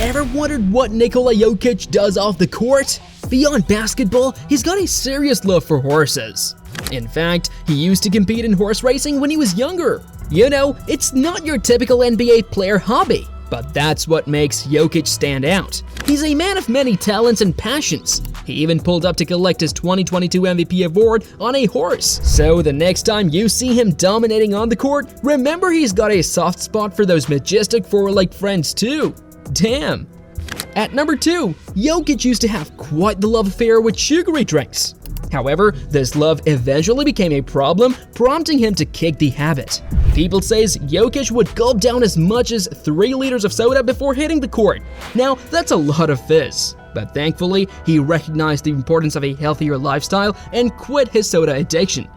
Ever wondered what Nikola Jokic does off the court? Beyond basketball, he's got a serious love for horses. In fact, he used to compete in horse racing when he was younger. You know, it's not your typical NBA player hobby, but that's what makes Jokic stand out. He's a man of many talents and passions. He even pulled up to collect his 2022 MVP award on a horse. So the next time you see him dominating on the court, remember he's got a soft spot for those majestic forward-like friends too. Damn. At number 2, Jokic used to have quite the love affair with sugary drinks. However, this love eventually became a problem, prompting him to kick the habit. People say Jokic would gulp down as much as 3 liters of soda before hitting the court. Now, that's a lot of fizz. But thankfully, he recognized the importance of a healthier lifestyle and quit his soda addiction.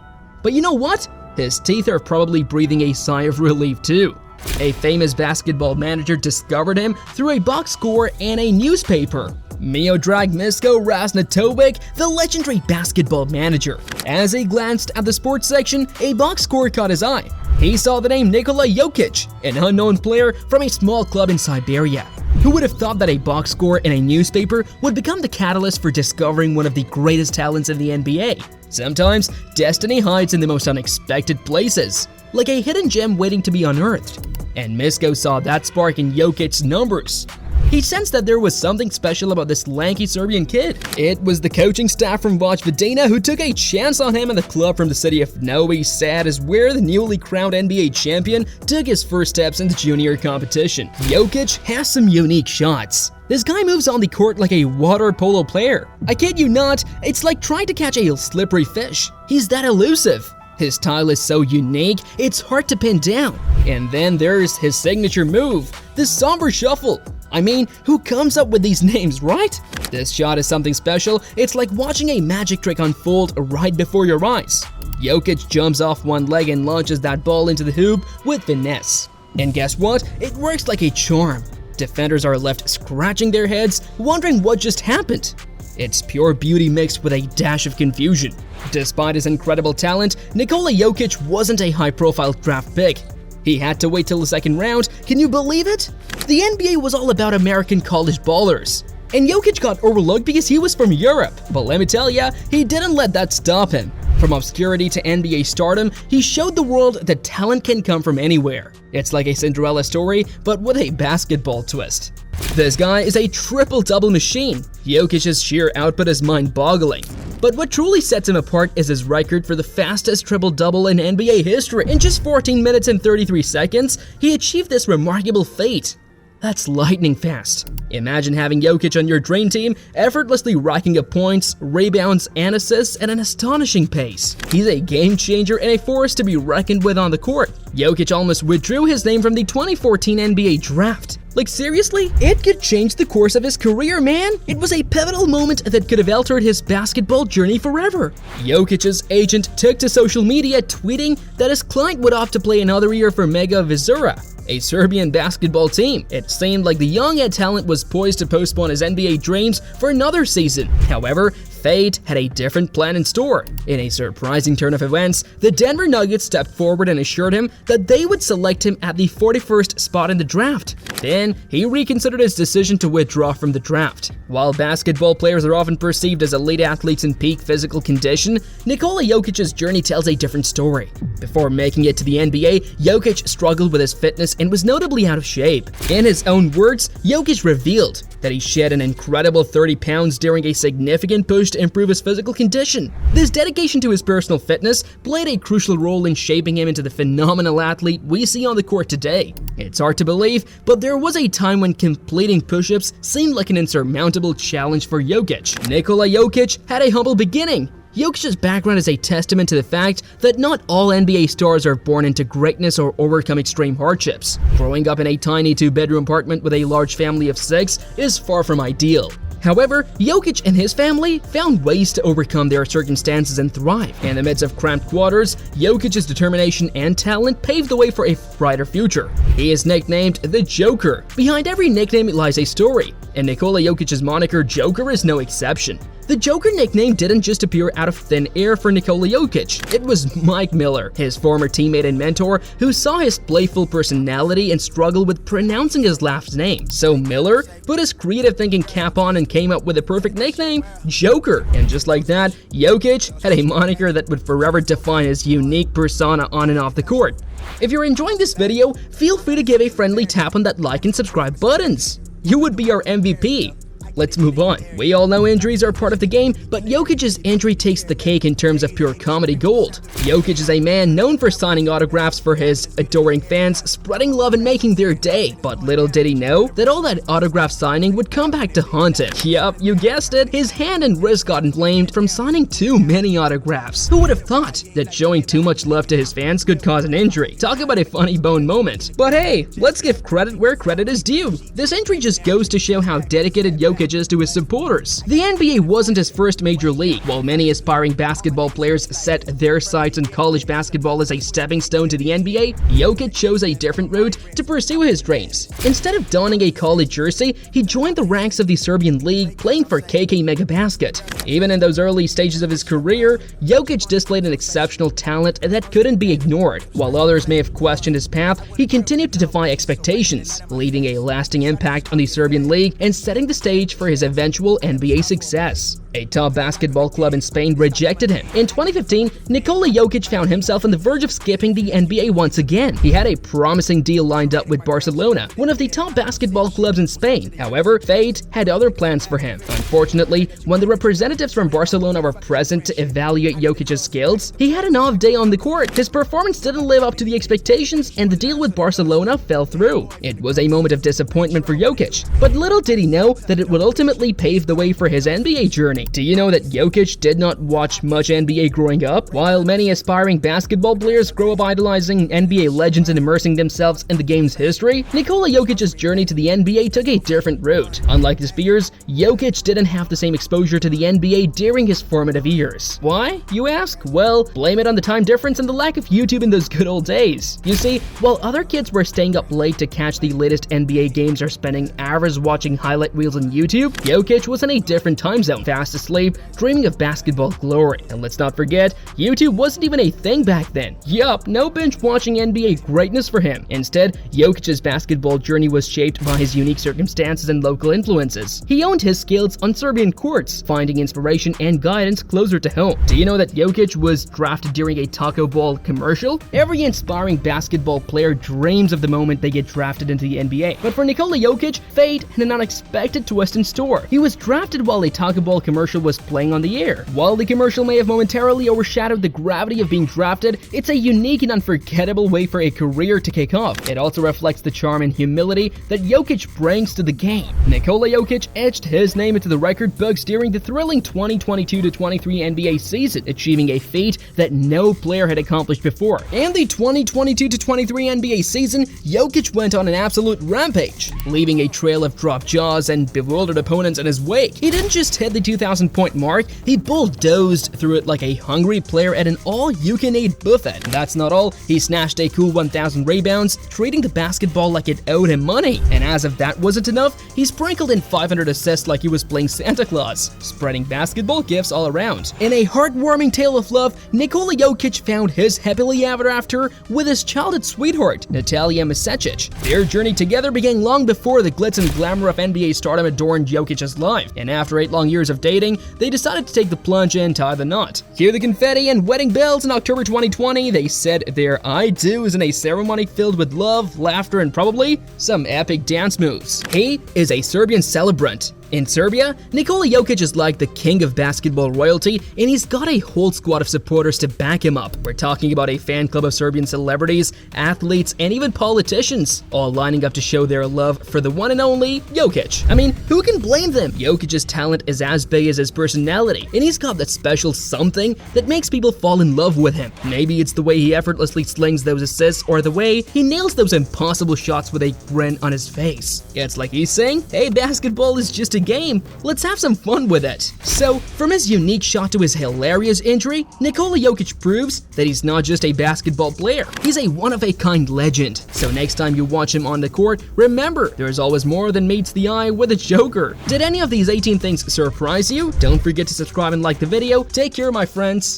But you know what? His teeth are probably breathing a sigh of relief too. A famous basketball manager discovered him through a box score in a newspaper. Miodrag Misko Raznatovic, the legendary basketball manager. As he glanced at the sports section, a box score caught his eye. He saw the name Nikola Jokic, an unknown player from a small club in Siberia. Who would have thought that a box score in a newspaper would become the catalyst for discovering one of the greatest talents in the NBA? Sometimes, destiny hides in the most unexpected places, like a hidden gem waiting to be unearthed. And Misko saw that spark in Jokic's numbers. He sensed that there was something special about this lanky Serbian kid. It was the coaching staff from Vojvodina who took a chance on him, and the club from the city of Novi Sad is where the newly crowned NBA champion took his first steps in the junior competition. Jokic has some unique shots. This guy moves on the court like a water polo player. I kid you not, it's like trying to catch a slippery fish. He's that elusive. His style is so unique, it's hard to pin down. And then there's his signature move, the somber shuffle. I mean, who comes up with these names, right? This shot is something special. It's like watching a magic trick unfold right before your eyes. Jokic jumps off one leg and launches that ball into the hoop with finesse. And guess what? It works like a charm. Defenders are left scratching their heads, wondering what just happened. It's pure beauty mixed with a dash of confusion. Despite his incredible talent, Nikola Jokic wasn't a high-profile draft pick. He had to wait till the second round. Can you believe it? The NBA was all about American college ballers. And Jokic got overlooked because he was from Europe. But let me tell ya, he didn't let that stop him. From obscurity to NBA stardom, he showed the world that talent can come from anywhere. It's like a Cinderella story, but with a basketball twist. This guy is a triple-double machine. Jokic's sheer output is mind-boggling. But what truly sets him apart is his record for the fastest triple-double in NBA history. In just 14 minutes and 33 seconds, he achieved this remarkable feat. That's lightning fast. Imagine having Jokic on your dream team, effortlessly racking up points, rebounds, and assists at an astonishing pace. He's a game changer and a force to be reckoned with on the court. Jokic almost withdrew his name from the 2014 NBA draft. Like seriously? It could change the course of his career, man! It was a pivotal moment that could have altered his basketball journey forever. Jokic's agent took to social media tweeting that his client would opt to play another year for Mega Vizura, a Serbian basketball team. It seemed like the young talent was poised to postpone his NBA dreams for another season. However, fate had a different plan in store. In a surprising turn of events, the Denver Nuggets stepped forward and assured him that they would select him at the 41st spot in the draft. Then, he reconsidered his decision to withdraw from the draft. While basketball players are often perceived as elite athletes in peak physical condition, Nikola Jokic's journey tells a different story. Before making it to the NBA, Jokic struggled with his fitness and was notably out of shape. In his own words, Jokic revealed that he shed an incredible 30 pounds during a significant push to improve his physical condition. This dedication to his personal fitness played a crucial role in shaping him into the phenomenal athlete we see on the court today. It's hard to believe, but there was a time when completing push-ups seemed like an insurmountable challenge for Jokic. Nikola Jokic had a humble beginning. Jokic's background is a testament to the fact that not all NBA stars are born into greatness or overcome extreme hardships. Growing up in a tiny 2-bedroom apartment with a large family of 6 is far from ideal. However, Jokic and his family found ways to overcome their circumstances and thrive. In the midst of cramped quarters, Jokic's determination and talent paved the way for a brighter future. He is nicknamed the Joker. Behind every nickname lies a story, and Nikola Jokic's moniker Joker is no exception. The Joker nickname didn't just appear out of thin air for Nikola Jokic. It was Mike Miller, his former teammate and mentor, who saw his playful personality and struggle with pronouncing his last name. So Miller put his creative thinking cap on and came up with the perfect nickname, Joker. And just like that, Jokic had a moniker that would forever define his unique persona on and off the court. If you're enjoying this video, feel free to give a friendly tap on that like and subscribe buttons. You would be our MVP. Let's move on. We all know injuries are part of the game, but Jokic's injury takes the cake in terms of pure comedy gold. Jokic is a man known for signing autographs for his adoring fans, spreading love and making their day. But little did he know that all that autograph signing would come back to haunt him. Yup, you guessed it, his hand and wrist got inflamed from signing too many autographs. Who would have thought that showing too much love to his fans could cause an injury? Talk about a funny bone moment. But hey, let's give credit where credit is due. This injury just goes to show how dedicated Jokic is to his supporters. The NBA wasn't his first major league. While many aspiring basketball players set their sights on college basketball as a stepping stone to the NBA, Jokic chose a different route to pursue his dreams. Instead of donning a college jersey, he joined the ranks of the Serbian league, playing for KK Megabasket. Even in those early stages of his career, Jokic displayed an exceptional talent that couldn't be ignored. While others may have questioned his path, he continued to defy expectations, leaving a lasting impact on the Serbian league and setting the stage for his eventual NBA success. A top basketball club in Spain rejected him. In 2015, Nikola Jokic found himself on the verge of skipping the NBA once again. He had a promising deal lined up with Barcelona, one of the top basketball clubs in Spain. However, fate had other plans for him. Unfortunately, when the representatives from Barcelona were present to evaluate Jokic's skills, he had an off day on the court. His performance didn't live up to the expectations, and the deal with Barcelona fell through. It was a moment of disappointment for Jokic, but little did he know that it would ultimately pave the way for his NBA journey. Do you know that Jokic did not watch much NBA growing up? While many aspiring basketball players grow up idolizing NBA legends and immersing themselves in the game's history, Nikola Jokic's journey to the NBA took a different route. Unlike his peers, Jokic didn't have the same exposure to the NBA during his formative years. Why, you ask? Well, blame it on the time difference and the lack of YouTube in those good old days. You see, while other kids were staying up late to catch the latest NBA games or spending hours watching highlight reels on YouTube, Jokic was in a different time zone, fast asleep, dreaming of basketball glory. And let's not forget, YouTube wasn't even a thing back then. Yup, no binge watching NBA greatness for him. Instead, Jokic's basketball journey was shaped by his unique circumstances and local influences. He honed his skills on Serbian courts, finding inspiration and guidance closer to home. Do you know that Jokic was drafted during a Taco Bell commercial? Every inspiring basketball player dreams of the moment they get drafted into the NBA. But for Nikola Jokic, fate had an unexpected twist in store. He was drafted while a Taco Bell commercial was playing on the air. While the commercial may have momentarily overshadowed the gravity of being drafted, it's a unique and unforgettable way for a career to kick off. It also reflects the charm and humility that Jokic brings to the game. Nikola Jokic etched his name into the record books during the thrilling 2022-23 NBA season, achieving a feat that no player had accomplished before. In the 2022-23 NBA season, Jokic went on an absolute rampage, leaving a trail of dropped jaws and bewildered opponents in his wake. He didn't just hit the 2,000-point mark, he bulldozed through it like a hungry player at an all-you-can-eat buffet. And that's not all, he snatched a cool 1,000 rebounds, treating the basketball like it owed him money. And as if that wasn't enough, he sprinkled in 500 assists like he was playing Santa Claus, spreading basketball gifts all around. In a heartwarming tale of love, Nikola Jokic found his happily ever after with his childhood sweetheart, Natalia Misic. Their journey together began long before the glitz and glamour of NBA stardom adorned Jokic's life, and after 8 long years of dating, they decided to take the plunge and tie the knot. Cue the confetti and wedding bells. In October 2020, they said their I do's in a ceremony filled with love, laughter, and probably some epic dance moves. He is a Serbian celebrant. In Serbia, Nikola Jokic is like the king of basketball royalty, and he's got a whole squad of supporters to back him up. We're talking about a fan club of Serbian celebrities, athletes, and even politicians, all lining up to show their love for the one and only Jokic. I mean, who can blame them? Jokic's talent is as big as his personality, and he's got that special something that makes people fall in love with him. Maybe it's the way he effortlessly slings those assists, or the way he nails those impossible shots with a grin on his face. It's like he's saying, hey, basketball is just a a game, let's have some fun with it. So, from his unique shot to his hilarious injury, Nikola Jokic proves that he's not just a basketball player, he's a one-of-a-kind legend. So next time you watch him on the court, remember, there's always more than meets the eye with a Joker. Did any of these 18 things surprise you? Don't forget to subscribe and like the video. Take care, my friends.